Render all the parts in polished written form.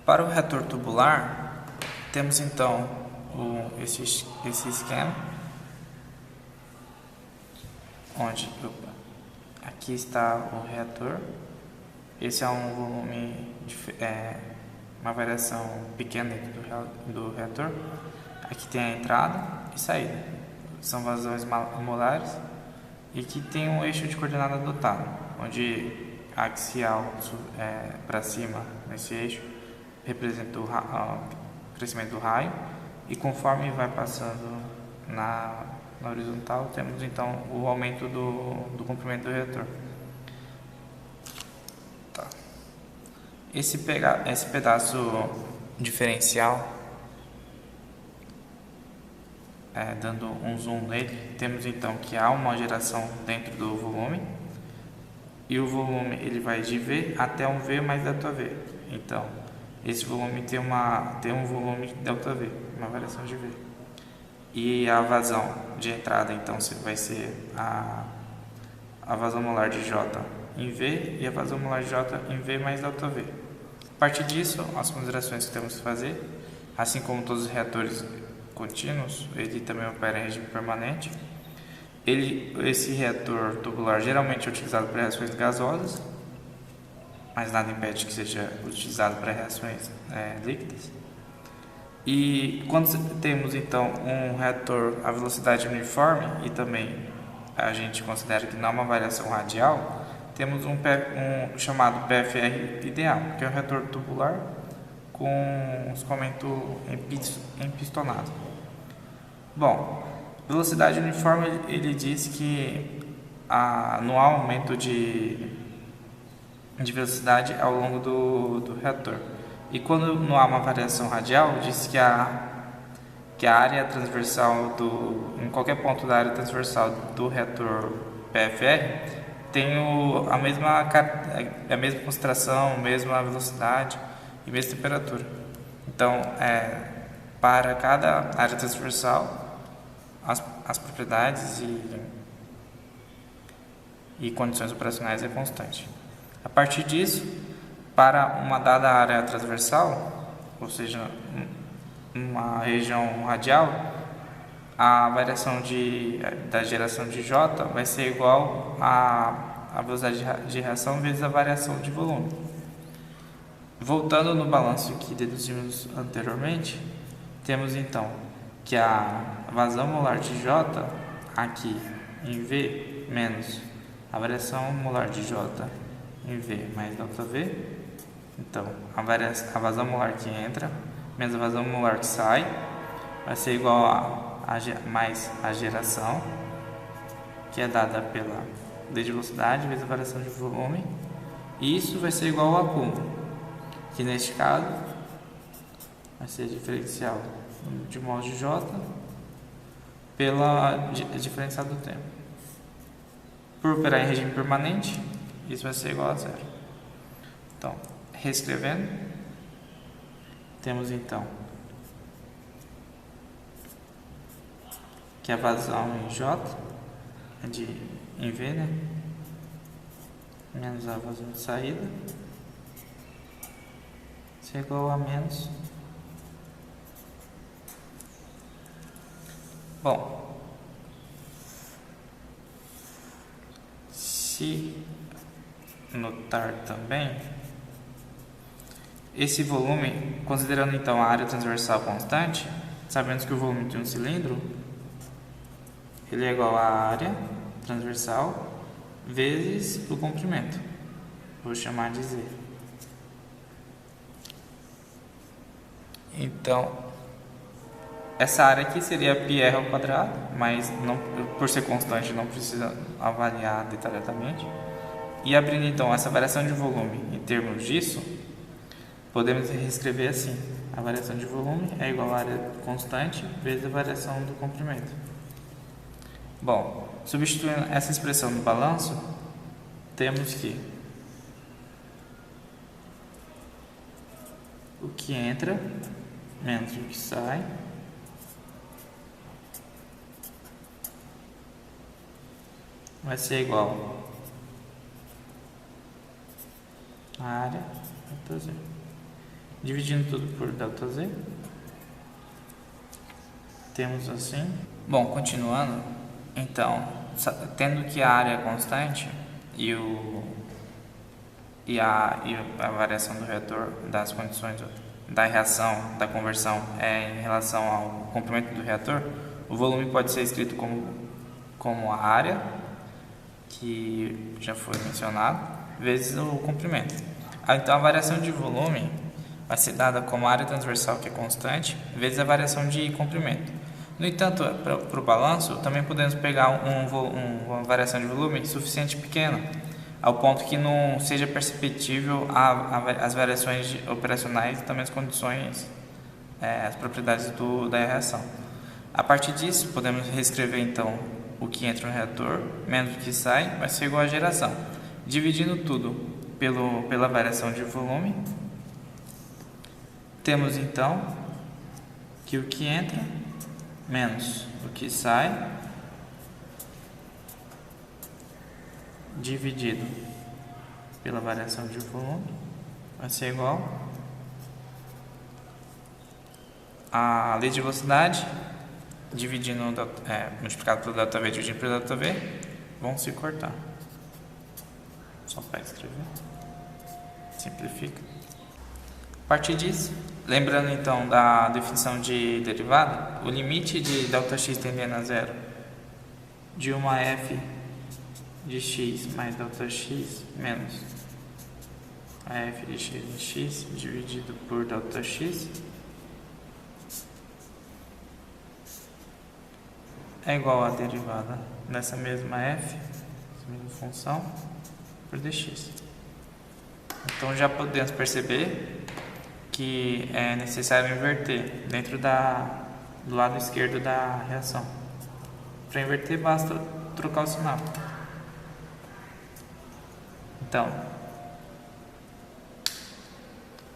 Para o reator tubular, temos então esse esquema, onde aqui está o reator. Esse é um volume, uma variação pequena do reator. Aqui tem a entrada e saída, são vazões molares, e aqui tem um eixo de coordenada adotado, onde a axial para cima nesse eixo representa o crescimento do raio, e conforme vai passando na horizontal, temos então o aumento do comprimento do reator. Tá. Esse pedaço diferencial, dando um zoom nele, temos então que há uma geração dentro do volume, e o volume ele vai de V até um V mais ΔV. Então esse volume tem um volume ΔV, uma variação de V. E a vazão de entrada então vai ser a vazão molar de J em V e a vazão molar de J em V mais ΔV. A partir disso, as considerações que temos que fazer, assim como todos os reatores contínuos, ele também opera em regime permanente. Esse reator tubular geralmente é utilizado para reações gasosas, mas nada impede que seja utilizado para reações líquidas. E quando temos então um reator a velocidade uniforme, e também a gente considera que não é uma variação radial, temos um chamado PFR ideal, que é um reator tubular com escoamento empistonado. Bom, velocidade uniforme, ele diz que não há aumento de velocidade ao longo do reator. E quando não há uma variação radial, diz que a área transversal em qualquer ponto da área transversal do reator PFR tem a mesma concentração, a mesma velocidade e mesma temperatura. Então, para cada área transversal, as propriedades e condições operacionais é constante. A partir disso, para uma dada área transversal, ou seja, uma região radial, a variação da geração de J vai ser igual a velocidade de reação vezes a variação de volume. Voltando no balanço que deduzimos anteriormente, temos então que a vazão molar de J aqui em V menos a variação molar de J em V mais ΔV. Então, a vazão molar que entra menos a vazão molar que sai vai ser igual mais a geração, que é dada pela lei de velocidade vezes a variação de volume, e isso vai ser igual ao acúmulo, que neste caso vai ser diferencial de mol de J pela diferencial do tempo. Por operar em regime permanente, isso vai ser igual a zero. Então, reescrevendo, temos então que a vazão em J em V, né? Menos a vazão de saída, isso é igual a menos. Bom, se notar também, esse volume, considerando então a área transversal constante, sabemos que o volume de um cilindro ele é igual à área transversal vezes o comprimento, vou chamar de Z. Então, essa área aqui seria πr ao quadrado, mas não, por ser constante não precisa avaliar detalhadamente. E abrindo então essa variação de volume em termos disso, podemos reescrever assim: a variação de volume é igual à área constante vezes a variação do comprimento. Bom, substituindo essa expressão no balanço, temos que o que entra menos o que sai vai ser igual a área vezes zero. Dividindo tudo por ΔZ, temos assim. Bom, continuando, então, tendo que a área é constante e a variação do reator das condições da reação, da conversão é em relação ao comprimento do reator, o volume pode ser escrito como a área, que já foi mencionado, vezes o comprimento. Então a variação de volume vai ser dada como a área transversal, que é constante, vezes a variação de comprimento. No entanto, para o balanço, também podemos pegar uma variação de volume suficiente pequena, ao ponto que não seja perceptível as variações operacionais e também as condições, as propriedades da reação. A partir disso, podemos reescrever então o que entra no reator menos o que sai vai ser igual à geração. Dividindo tudo pela variação de volume, temos então que o que entra menos o que sai dividido pela variação de volume vai ser igual a lei de velocidade dividindo multiplicado pelo ΔV dividido pelo ΔV vão se cortar. Só para escrever, simplifica. A partir disso, lembrando então da definição de derivada, o limite de ΔX tendendo a zero de uma f de x mais ΔX menos a f de x em x dividido por ΔX é igual à derivada dessa mesma f, essa mesma função, por dx. Então já podemos perceber que é necessário inverter dentro do lado esquerdo da reação. Para inverter basta trocar o sinal. Então,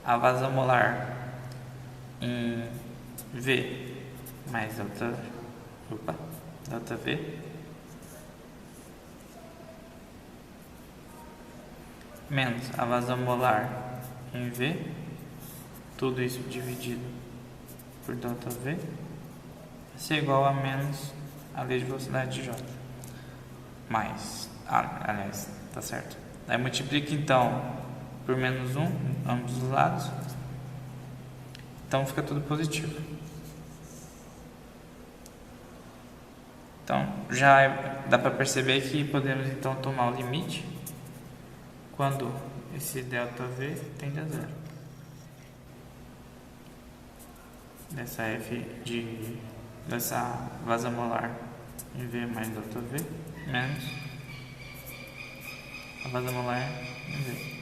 a vazão molar em V mais ΔV menos a vazão molar em V, tudo isso dividido por ΔV, vai ser igual a menos a lei de velocidade de J. Mais, aliás, tá certo. Aí multiplica então por menos 1, ambos os lados, então fica tudo positivo. Então já dá para perceber que podemos então tomar o limite quando esse ΔV tende a zero. Dessa vazão molar em V mais ΔV menos a vazão molar em V.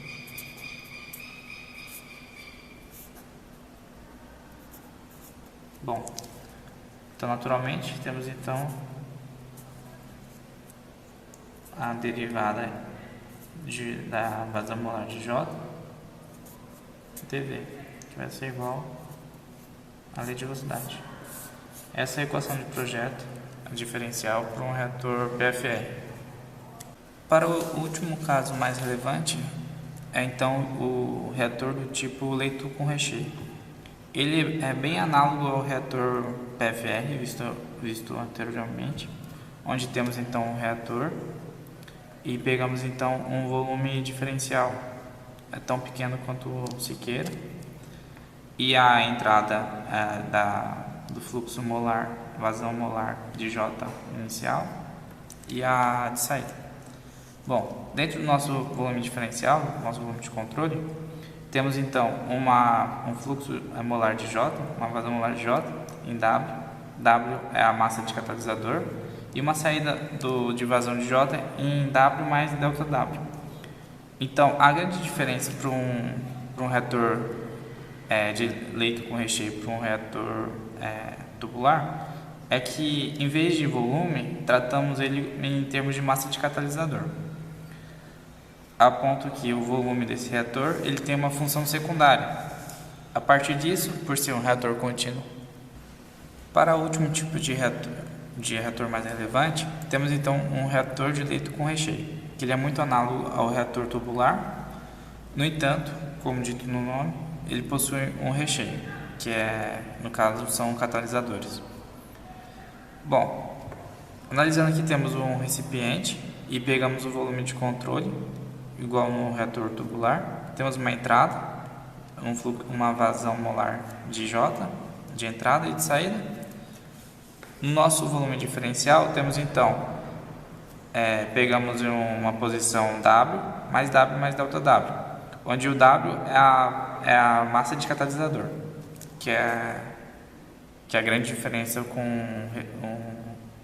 Bom, então naturalmente temos então a derivada da vazão molar de J dV, que vai ser igual à lei de velocidade. Essa é a equação de projeto diferencial para um reator PFR. Para o último caso mais relevante, é então o reator do tipo leito com recheio. Ele é bem análogo ao reator PFR visto anteriormente, onde temos então um reator e pegamos então um volume diferencial, é tão pequeno quanto se queira, e a entrada do fluxo molar, vazão molar de J inicial e a de saída. Bom, dentro do nosso volume diferencial, nosso volume de controle, temos então um fluxo molar de J, uma vazão molar de J em W, W é a massa de catalisador, e uma saída de vazão de J em W mais ΔW. Então, a grande diferença para um reator de leito com recheio para um reator tubular é que, em vez de volume, tratamos ele em termos de massa de catalisador, a ponto que o volume desse reator ele tem uma função secundária. A partir disso, por ser um reator contínuo. Para o último tipo de reator mais relevante, temos então um reator de leito com recheio, que ele é muito análogo ao reator tubular. No entanto, como dito no nome, ele possui um recheio, que no caso são catalisadores. Bom, analisando aqui, temos um recipiente e pegamos o volume de controle, igual no reator tubular. Temos uma entrada, uma vazão molar de J, de entrada e de saída. No nosso volume diferencial, temos então, pegamos uma posição W mais ΔW, onde o W é a massa de catalisador, que é a grande diferença com um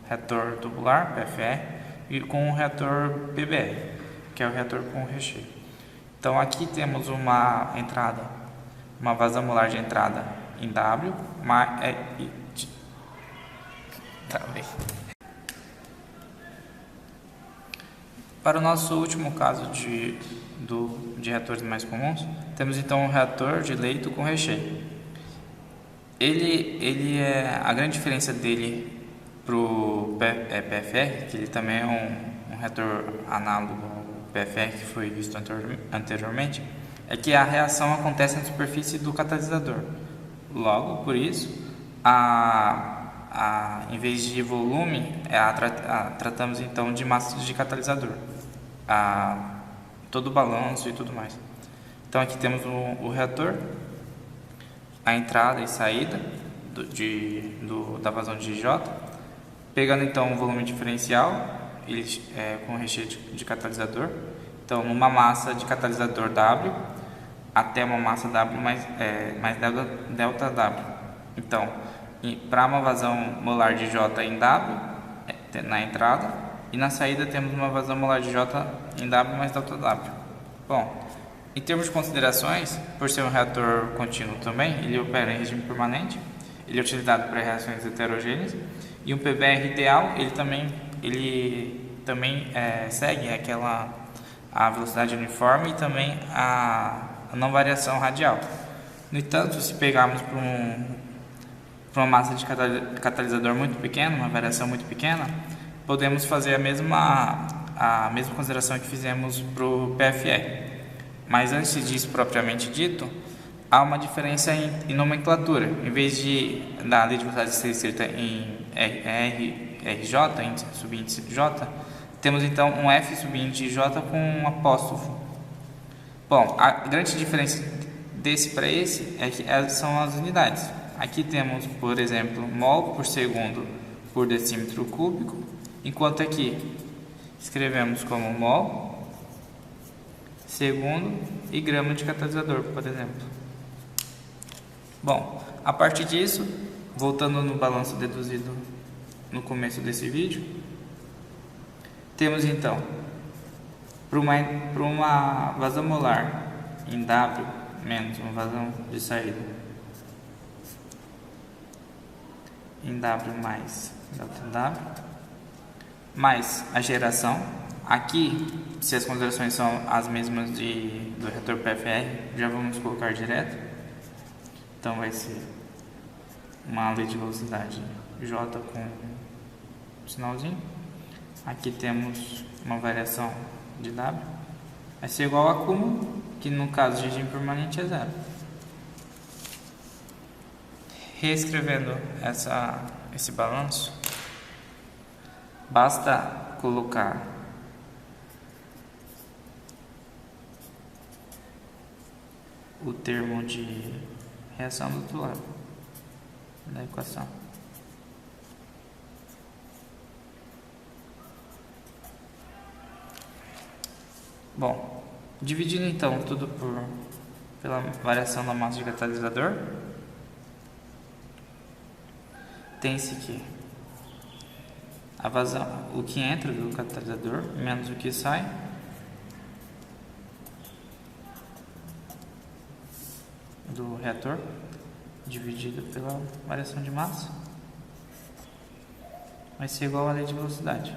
reator tubular, PFR, e com um reator PBR, que é o reator com recheio. Então aqui temos uma vazão molar de entrada em W, Para o nosso último caso de reatores mais comuns, temos então um reator de leito com recheio. A grande diferença dele para o PFR, que ele também é um reator análogo ao PFR que foi visto anteriormente, é que a reação acontece na superfície do catalisador. Logo, por isso, em vez de volume, tratamos então de massa de catalisador, todo o balanço e tudo mais. Então aqui temos o reator, a entrada e saída da vazão de J, pegando então o volume diferencial, ele com recheio de catalisador. Então, numa massa de catalisador W até uma massa W mais ΔW. Então, para uma vazão molar de J em W na entrada, e na saída temos uma vazão molar de J em W mais ΔW. Bom, em termos de considerações, por ser um reator contínuo também, ele opera em regime permanente, ele é utilizado para reações heterogêneas, e um PBR ideal, ele também segue a velocidade uniforme e também a não variação radial. No entanto, se pegarmos para uma massa de catalisador muito pequena, uma variação muito pequena, podemos fazer a mesma consideração que fizemos para o PFR. Mas antes disso, propriamente dito, há uma diferença em nomenclatura. Em vez da lei de velocidade ser escrita em RJ, subíndice J, temos então um F subíndice J com um apóstrofo. Bom, a grande diferença desse para esse são as unidades. Aqui temos, por exemplo, mol por segundo por decímetro cúbico, enquanto aqui escrevemos como mol, segundo e grama de catalisador, por exemplo. Bom, a partir disso, voltando no balanço deduzido no começo desse vídeo, temos então, para uma vazão molar em W menos uma vazão de saída em W mais ΔW, mais a geração. Aqui, se as considerações são as mesmas do reator PFR, já vamos colocar direto. Então vai ser uma lei de velocidade J com um sinalzinho. Aqui temos uma variação de W. Vai ser igual ao acúmulo, que no caso de regime permanente é zero. Reescrevendo esse balanço, basta colocar o termo de reação do outro lado da equação. Bom, dividindo então tudo pela variação da massa de catalisador, tem-se que a vazão, o que entra do catalisador menos o que sai, do reator, dividido pela variação de massa, vai ser igual à lei de velocidade.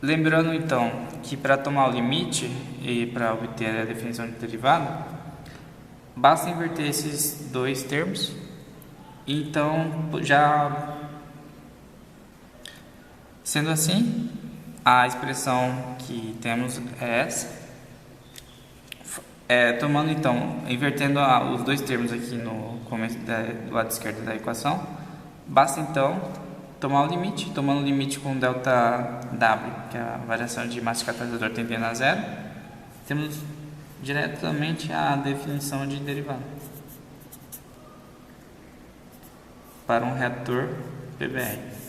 Lembrando então que para tomar o limite e para obter a definição de derivada, basta inverter esses dois termos. Então, já sendo assim, a expressão que temos é essa. Tomando então, invertendo os dois termos aqui no começo do lado esquerdo da equação, basta então tomar o limite, tomando o limite com delta W, que é a variação de massa de catalisador tendendo a zero, temos diretamente a definição de derivada para um reator PBR.